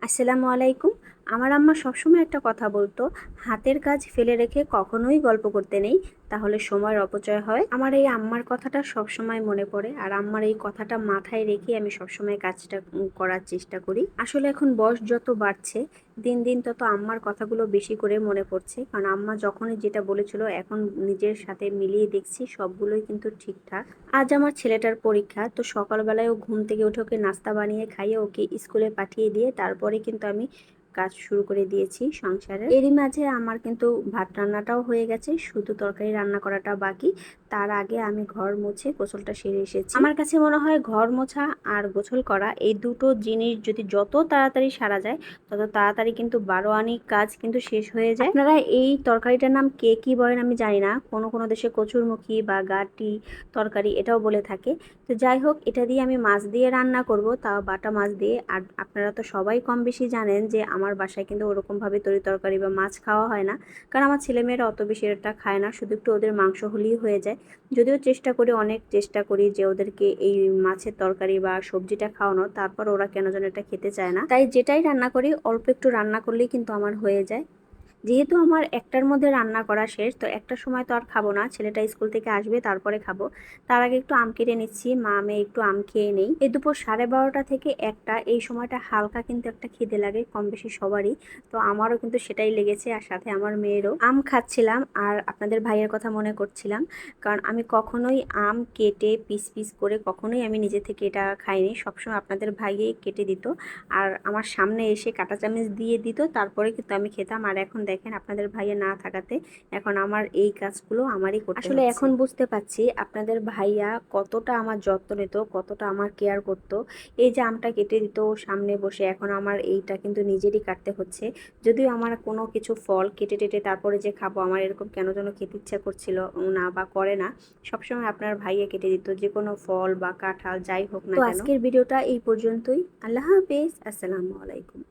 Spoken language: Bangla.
আসসালামু আলাইকুম। আমার আম্মা সবসময় একটা কথা বলতো, হাতের কাজ ফেলে রেখে কখনোই গল্প করতে নেই, তাহলে সময়ের অপচয় হয়। আমার এই আম্মার কথাটা সবসময় মনে পড়ে, আর আম্মার এই কথাটা মাথায় রেখে আমি সবসময় কাজটা করার চেষ্টা করি। আসলে এখন বয়স যত বাড়ছে, দিন দিন তত আম্মার কথাগুলো বেশি করে মনে পড়ছে, কারণ আম্মা যখনই যেটা বলেছিল এখন নিজের সাথে মিলিয়ে দেখছি সবগুলোই কিন্তু ঠিকঠাক। আজ আমার ছেলেটার পরীক্ষা, তো সকালবেলায় ও ঘুম থেকে উঠে ওকে নাস্তা বানিয়ে খাইয়ে ওকে স্কুলে পাঠিয়ে দিয়ে তারপরে কিন্তু আমি কাজ শুরু করে দিয়েছি সংসারের। এরই মাঝে আমার কিন্তু ভাত রান্নাটাও হয়ে গেছে, শুধু তরকারি রান্না করাটা বাকি। তার আগে আমি ঘর মুছে গোসলটা সেরে এসেছি। আমার কাছে মনে হয় ঘর মোছা আর গোসল করা এই দুটো জিনিস যদি যত তাড়াতাড়ি সারা যায়, তত তাড়াতাড়ি কিন্তু বারোয়ানি কাজ কিন্তু শেষ হয়ে যায়। আপনারা এই তরকারিটার নাম কে কি বলেন আমি জানি না, কোনো কোনো দেশে কচুরমুখী বা গাটি তরকারি এটাও বলে থাকে। তো যাই হোক, এটা দিয়ে আমি মাছ দিয়ে রান্না করব, তাও বাটা মাছ দিয়ে। আর আপনারা তো সবাই কম বেশি জানেন যে আমার বাসায় কিন্তু ওরকমভাবে তরি তরকারি বা মাছ খাওয়া হয় না, কারণ আমার ছেলেমেয়েরা অত বেশি এটা খায় না, শুধু একটু ওদের মাংস হলেই হয়ে যায়। যদিও চেষ্টা করি, অনেক চেষ্টা করি যে ওদেরকে এই মাছের তরকারি বা সবজিটা খাওয়ানো, তারপর ওরা কেন যেন এটা খেতে চায় না। তাই যেটাই রান্না করি অল্প একটু রান্না করলেই কিন্তু আমার হয়ে যায়। যেহেতু আমার একটার মধ্যে রান্না করা শেষ, তো একটা সময় তো আর খাবো না, ছেলেটা স্কুল থেকে আসবে তারপরে খাবো। তার আগে একটু আম কেটে নিচ্ছি, মা মেয়ে একটু আম খেয়ে নেই। এই দুপুর 12:30 থেকে একটা, এই সময়টা হালকা কিন্তু একটা খিদে লাগে কম বেশি সবারই। তো আমারও কিন্তু সেটাই লেগেছে, আর সাথে আমার মেয়েরও। আম খাচ্ছিলাম আর আপনাদের ভাইয়ের কথা মনে করছিলাম, কারণ আমি কখনোই আম কেটে পিস পিস করে কখনোই আমি নিজে থেকে এটা খাইনি, সবসময় আপনাদের ভাইয়ে কেটে দিত আর আমার সামনে এসে কাঁটা চামচ দিয়ে দিত, তারপরে কিন্তু আমি খেতাম। আর এখন দেখেন আপনাদের ভাইয়া না থাকাতে এখন আমার এই কাজগুলো আমারই করতে হচ্ছে। আসলে এখন বুঝতে পারছি আপনাদের ভাইয়া কতটা আমার যত্ন নিত, কতটা আমার কেয়ার করত। এই যে আমটা কেটে দিত সামনে বসে, এখন আমার এইটা কিন্তু নিজেরই কাটতে হচ্ছে। যদিও আমার কোনো কিছু ফল কেটে টেটে তারপরে যে খাবো, আমার এরকম কেন যেন খেতে ইচ্ছা করছিল না বা করে না। সবসময় আপনার ভাইয়া কেটে দিত যে কোনো ফল বা কাঁঠাল যাই হোক না কেন। তো আজকের ভিডিওটা এই পর্যন্তই। আল্লাহ হাফেজ, আসসালামু আলাইকুম।